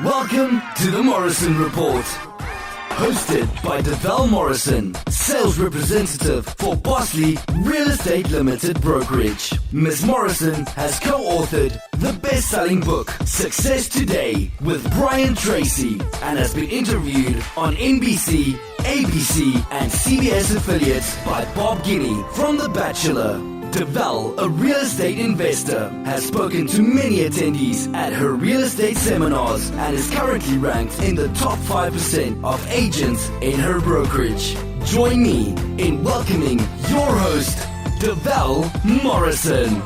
Welcome to the Morrison Report. Hosted by Deval Morrison, sales representative for Bosley Real Estate Limited Brokerage. Ms. Morrison has co-authored the best-selling book, Success Today, with Brian Tracy, and has been interviewed on NBC, ABC, and CBS affiliates by Bob Guinea from The Bachelor. Deval, a real estate investor, has spoken to many attendees at her real estate seminars and is currently ranked in the top 5% of agents in her brokerage. Join me in welcoming your host, Deval Morrison.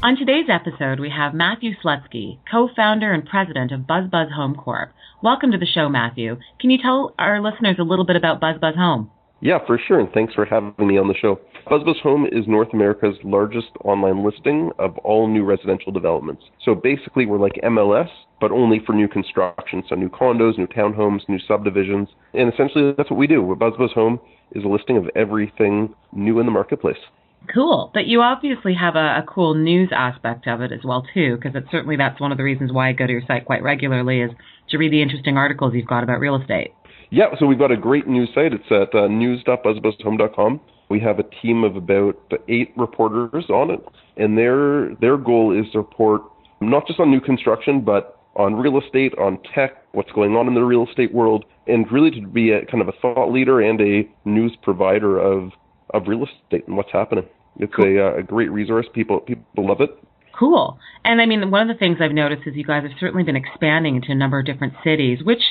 On today's episode, we have Matthew Slutsky, co-founder and president of BuzzBuzzHome Corp. Welcome to the show, Matthew. Can you tell our listeners a little bit about BuzzBuzzHome? Yeah, for sure, and thanks for having me on the show. BuzzBuzzHome is North America's largest online listing of all new residential developments. So basically, we're like MLS, but only for new construction. So new condos, new townhomes, new subdivisions. And essentially, that's what we do. BuzzBuzzHome is a listing of everything new in the marketplace. Cool. But you obviously have a cool news aspect of it as well, too, because that's one of the reasons why I go to your site quite regularly is to read the interesting articles you've got about real estate. Yeah, so we've got a great news site. It's at news.buzzbuzzhome.com. We have a team of about 8 reporters on it, and their goal is to report not just on new construction, but on real estate, on tech, what's going on in the real estate world, and really to be a kind of a thought leader and a news provider of real estate and what's happening. It's cool. a great resource. People love it. Cool. And I mean, one of the things I've noticed is you guys have certainly been expanding into a number of different cities. Which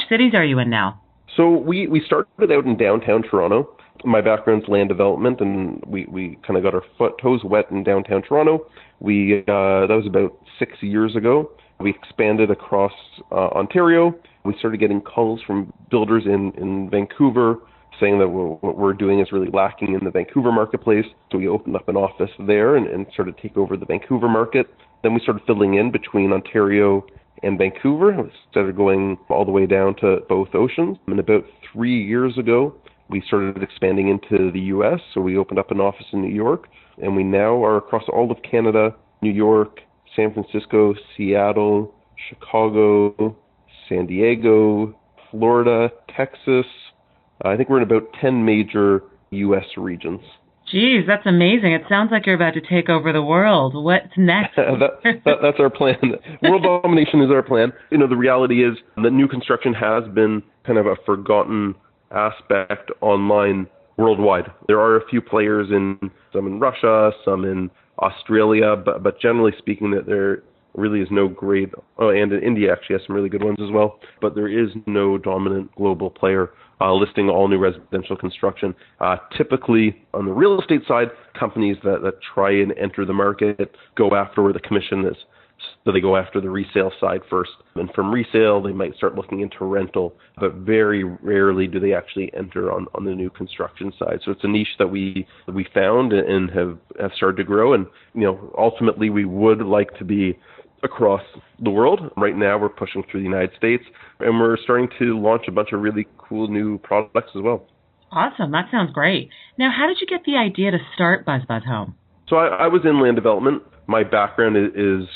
cities are you in now? So we started out in downtown Toronto. My background's land development, and we kind of got our toes wet in downtown Toronto. That was about 6 years ago. We expanded across Ontario. We started getting calls from builders in Vancouver saying that what we're doing is really lacking in the Vancouver marketplace. So we opened up an office there and started to take over the Vancouver market. Then we started filling in between Ontario and Vancouver. We started going all the way down to both oceans. And about 3 years ago, we started expanding into the U.S., so we opened up an office in New York, and we now are across all of Canada, New York, San Francisco, Seattle, Chicago, San Diego, Florida, Texas. I think we're in about 10 major U.S. regions. Geez, that's amazing. It sounds like you're about to take over the world. What's next? That's our plan. World domination is our plan. The reality is that new construction has been kind of a forgotten aspect online worldwide. There are a few players some in Russia, some in Australia, but generally speaking, that there really is no great, and in India actually has some really good ones as well, but there is no dominant global player listing all new residential construction. Typically, on the real estate side, companies that try and enter the market go after where the commission is. So they go after the resale side first. And from resale, they might start looking into rental, but very rarely do they actually enter on the new construction side. So it's a niche that we found and have started to grow. And, ultimately we would like to be across the world. Right now we're pushing through the United States, and we're starting to launch a bunch of really cool new products as well. Awesome. That sounds great. Now, how did you get the idea to start BuzzBuzzHome? So I was in land development. My background is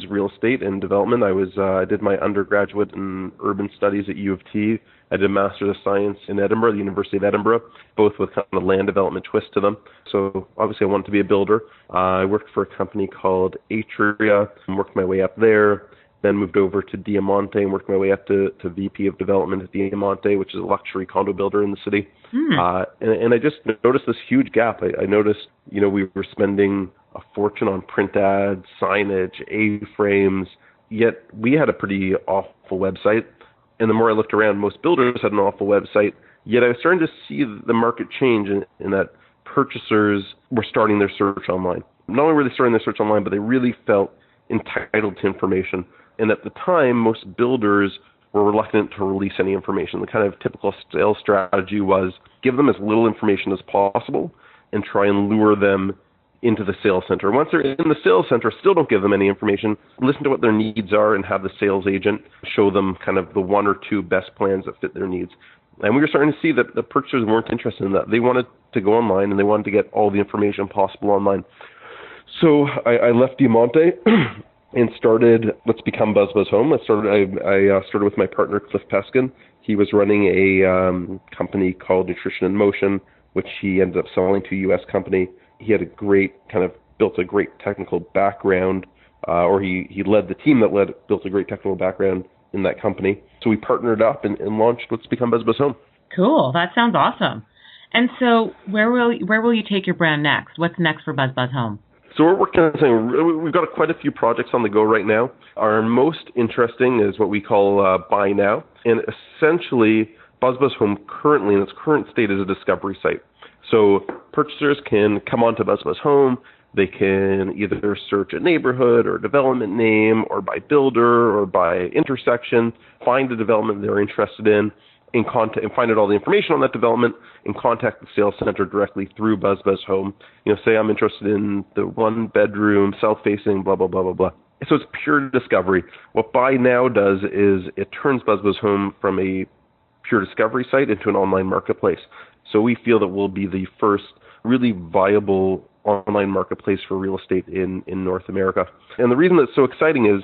real estate and development. I did my undergraduate in urban studies at U of T. I did a Master's of Science in Edinburgh, the University of Edinburgh, both with kind of a land development twist to them. So obviously I wanted to be a builder. I worked for a company called Atria and worked my way up there. Then moved over to Diamante and worked my way up to VP of Development at Diamante, which is a luxury condo builder in the city. And I just noticed this huge gap. I noticed, we were spending a fortune on print ads, signage, A-frames, yet we had a pretty awful website. And the more I looked around, most builders had an awful website, yet I was starting to see the market change in that purchasers were starting their search online. Not only were they starting their search online, but they really felt entitled to information. And at the time, most builders were reluctant to release any information. The kind of typical sales strategy was give them as little information as possible and try and lure them into the sales center. Once they're in the sales center, still don't give them any information. Listen to what their needs are and have the sales agent show them kind of the 1 or 2 best plans that fit their needs. And we were starting to see that the purchasers weren't interested in that. They wanted to go online and they wanted to get all the information possible online. So I left Diamante and started Let's Become BuzzBuzzHome. I started with my partner, Cliff Peskin. He was running a company called Nutrition in Motion, which he ended up selling to a U.S. company. He had built a great technical background, or he led the team that built a great technical background in that company. So we partnered up and launched Let's Become BuzzBuzzHome. Cool. That sounds awesome. And so where will you take your brand next? What's next for BuzzBuzzHome? So we're working on something. We've got quite a few projects on the go right now. Our most interesting is what we call Buy Now. And essentially, BuzzBuzzHome currently, in its current state, is a discovery site. So purchasers can come onto BuzzBuzzHome. They can either search a neighborhood or a development name or by builder or by intersection, find the development they're interested in and find out all the information on that development and contact the sales center directly through BuzzBuzzHome. Say I'm interested in the 1-bedroom, south-facing, blah, blah, blah, blah, blah. So it's pure discovery. What Buy Now does is it turns BuzzBuzzHome from a pure discovery site into an online marketplace. So we feel that we'll be the first really viable online marketplace for real estate in North America. And the reason that's so exciting is,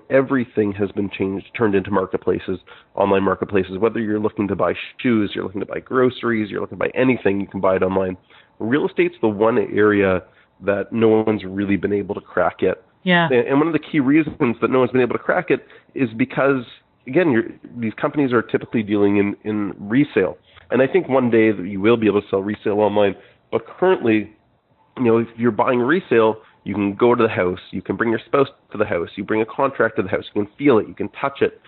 everything has been turned into marketplaces, online marketplaces. Whether you're looking to buy shoes, you're looking to buy groceries, you're looking to buy anything, you can buy it online. Real estate's the one area that no one's really been able to crack yet. Yeah. And one of the key reasons that no one's been able to crack it is because, again, these companies are typically dealing in resale. And I think one day that you will be able to sell resale online. But currently, if you're buying resale, you can go to the house, you can bring your spouse to the house, you bring a contract to the house, you can feel it, you can touch it.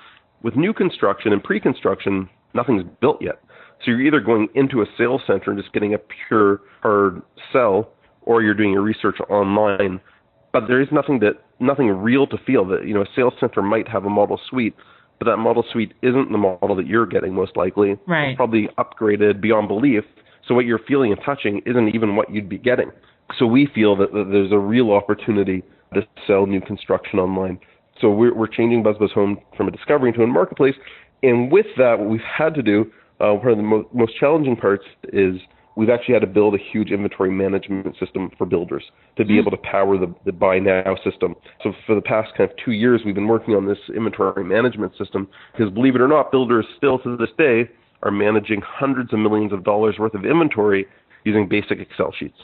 With new construction and pre-construction, nothing's built yet. So you're either going into a sales center and just getting a pure hard sell, or you're doing your research online. But there is nothing real to feel. That a sales center might have a model suite, but that model suite isn't the model that you're getting most likely. Right. It's probably upgraded beyond belief. So what you're feeling and touching isn't even what you'd be getting. So we feel that there's a real opportunity to sell new construction online. So we're changing BuzzBuzzHome from a discovery into a marketplace. And with that, what we've had to do, one of the most challenging parts is we've actually had to build a huge inventory management system for builders to be able to power the Buy Now system. So for the past 2 years, we've been working on this inventory management system because, believe it or not, builders still to this day are managing hundreds of millions of dollars worth of inventory using basic Excel sheets.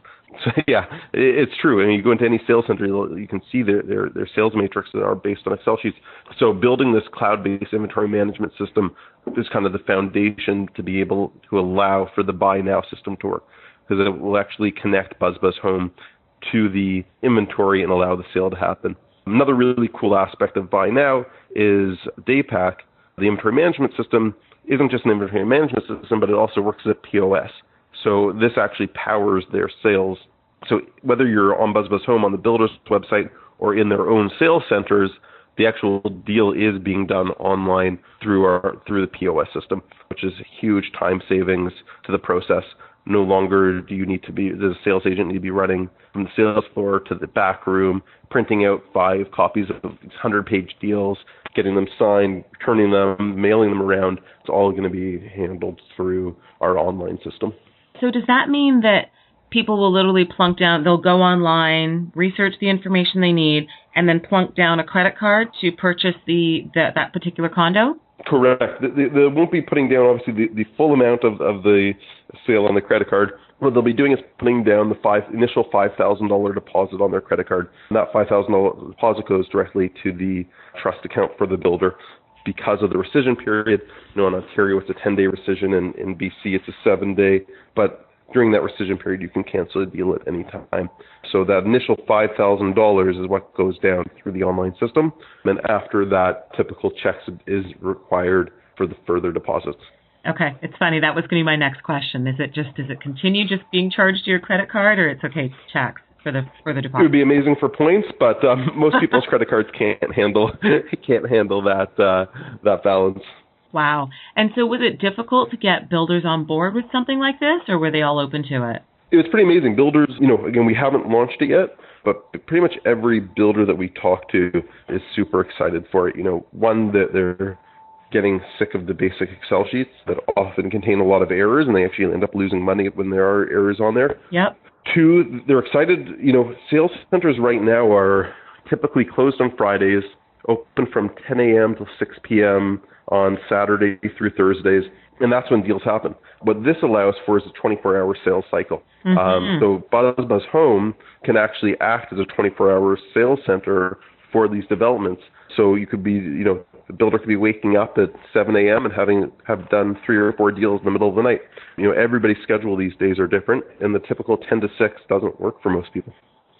So yeah, it's true. I mean, you go into any sales center, you can see their sales matrix that are based on Excel sheets. So building this cloud-based inventory management system is kind of the foundation to be able to allow for the Buy Now system to work, because it will actually connect BuzzBuzzHome to the inventory and allow the sale to happen. Another really cool aspect of Buy Now is Daypack. The inventory management system isn't just an inventory management system, but it also works as a POS. So this actually powers their sales. So whether you're on BuzzBuzzHome on the builder's website or in their own sales centers, the actual deal is being done online through the POS system, which is huge time savings to the process. No longer does the sales agent need to be running from the sales floor to the back room, printing out 5 copies of these 100-page deals, getting them signed, returning them, mailing them around. It's all going to be handled through our online system. So does that mean that people will literally they'll go online, research the information they need, and then plunk down a credit card to purchase that particular condo? Correct. They won't be putting down, obviously, the full amount of the sale on the credit card. What they'll be doing is putting down the initial $5,000 deposit on their credit card. And that $5,000 deposit goes directly to the trust account for the builder. Because of the rescission period, in Ontario it's a 10-day rescission, and in BC it's a 7-day. But during that rescission period, you can cancel a deal at any time. So that initial $5,000 is what goes down through the online system. And then after that, typical checks is required for the further deposits. Okay, it's funny. That was going to be my next question. Does it continue just being charged to your credit card, or it's okay to checks for the deposit? It would be amazing for points, but most people's credit cards can't handle that balance. Wow. And so was it difficult to get builders on board with something like this, or were they all open to it? It was pretty amazing. Builders, again, we haven't launched it yet, but pretty much every builder that we talk to is super excited for it. One, that they're getting sick of the basic Excel sheets that often contain a lot of errors, and they actually end up losing money when there are errors on there. Yep. 2, they're excited. Sales centers right now are typically closed on Fridays, open from 10 a.m. till 6 p.m. on Saturday through Thursdays, and that's when deals happen. What this allows for is a 24-hour sales cycle. So BuzzBuzzHome can actually act as a 24-hour sales center for these developments. So you could be, the builder could be waking up at 7 a.m. and have done 3 or 4 deals in the middle of the night. Everybody's schedule these days are different, and the typical 10 to 6 doesn't work for most people.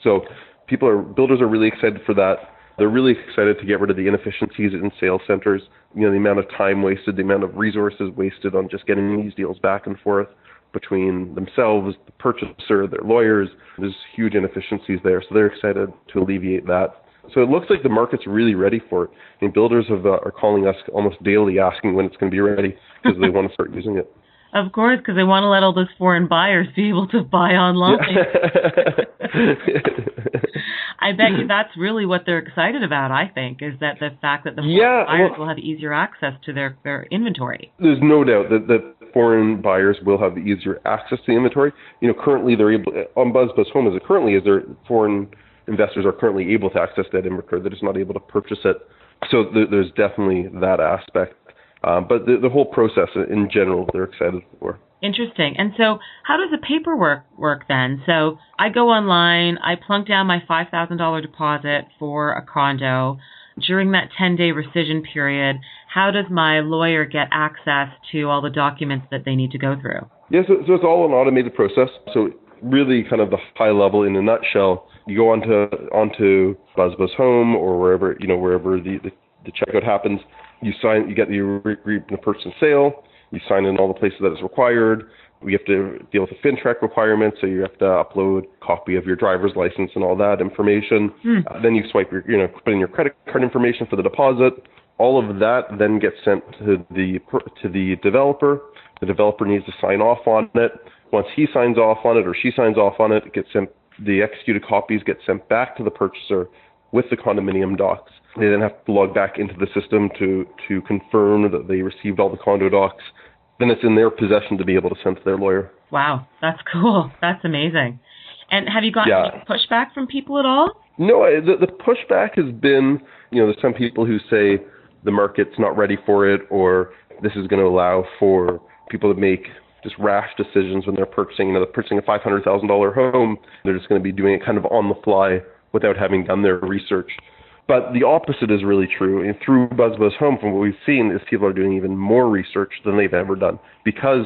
So builders are really excited for that. They're really excited to get rid of the inefficiencies in sales centers, the amount of time wasted, the amount of resources wasted on just getting these deals back and forth between themselves, the purchaser, their lawyers. There's huge inefficiencies there, so they're excited to alleviate that. So it looks like the market's really ready for it. And builders are calling us almost daily asking when it's going to be ready because they want to start using it. Of course, because they want to let all those foreign buyers be able to buy online. I bet you that's really what they're excited about, I think, is that the fact that the foreign buyers will have easier access to their inventory. There's no doubt that foreign buyers will have easier access to the inventory. Currently they're able, on BuzzBuzzHome as it currently is, their foreign investors are currently able to access that inventory. They're just not able to purchase it. So there's definitely that aspect. But the whole process in general, they're excited for. Interesting. And so how does the paperwork work then? So I go online, I plunk down my $5,000 deposit for a condo. During that 10-day rescission period, how does my lawyer get access to all the documents that they need to go through? Yeah, so it's all an automated process. So really kind of the high level in a nutshell, you go onto BuzzBuzzHome or wherever the checkout happens. You get the agreement of purchase and sale. You sign in all the places that is required. We have to deal with the FinTrack requirements, so you have to upload a copy of your driver's license and all that information. Then you swipe put in your credit card information for the deposit. All of that then gets sent to the developer. The developer needs to sign off on it. Once he signs off on it or she signs off on it, it gets sent. The executed copies get sent back to the purchaser with the condominium docs. They then have to log back into the system to confirm that they received all the condo docs. Then it's in their possession to be able to send to their lawyer. Wow, that's cool. That's amazing. And have you gotten any pushback from people at all? No, the pushback has been, there's some people who say the market's not ready for it, or this is going to allow for people to make just rash decisions when they're purchasing. They're purchasing a $500,000 home. They're just going to be doing it kind of on the fly without having done their research. But the opposite is really true. And through BuzzBuzzHome, from what we've seen, is people are doing even more research than they've ever done. Because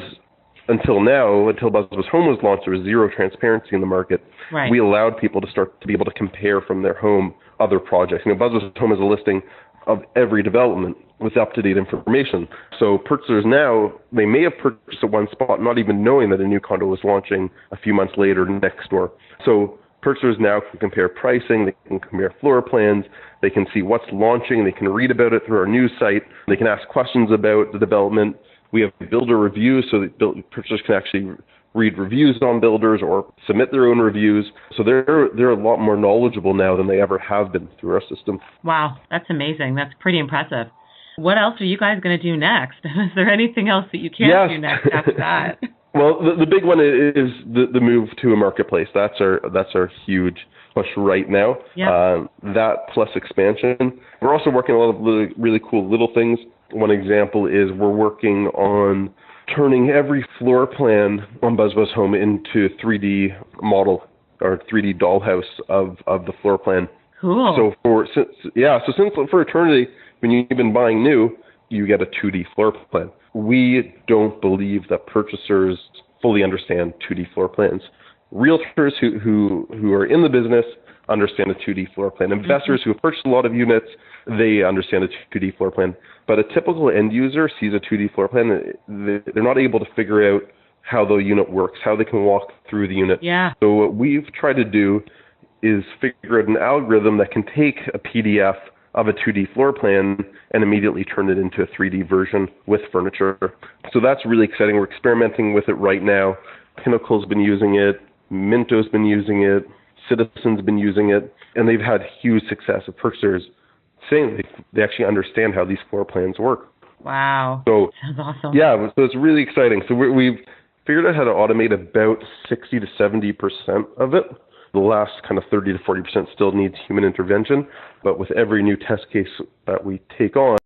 until BuzzBuzzHome was launched, there was zero transparency in the market. Right. We allowed people to start to be able to compare from their home other projects. BuzzBuzzHome is a listing of every development with up-to-date information. So purchasers now, they may have purchased at one spot, not even knowing that a new condo was launching a few months later next door. So purchasers now can compare pricing, they can compare floor plans, they can see what's launching, they can read about it through our news site, they can ask questions about the development. We have builder reviews so that purchasers can actually read reviews on builders or submit their own reviews. So they're a lot more knowledgeable now than they ever have been through our system. Wow, that's amazing. That's pretty impressive. What else are you guys going to do next? Is there anything else that you can't do next after that? Well, the big one is the move to a marketplace. That's our huge push right now. Yep. That plus expansion. We're also working on a lot of really cool little things. One example is we're working on turning every floor plan on BuzzBuzzHome into a 3D model or 3D dollhouse of the floor plan. Cool. So since for eternity, when you've been buying new, you get a 2D floor plan. We don't believe that purchasers fully understand 2D floor plans. Realtors who are in the business understand a 2D floor plan. Investors who have purchased a lot of units, they understand a 2D floor plan. But a typical end user sees a 2D floor plan. They're not able to figure out how the unit works, how they can walk through the unit. Yeah. So what we've tried to do is figure out an algorithm that can take a PDF of a 2D floor plan and immediately turn it into a 3D version with furniture. So that's really exciting. We're experimenting with it right now. Pinnacle's been using it. Minto's been using it. Citizen's been using it. And they've had huge success of purchasers saying they actually understand how these floor plans work. Wow. So, sounds awesome. Yeah, so it's really exciting. So we've figured out how to automate about 60 to 70% of it. The last kind of 30 to 40% still needs human intervention, but with every new test case that we take on,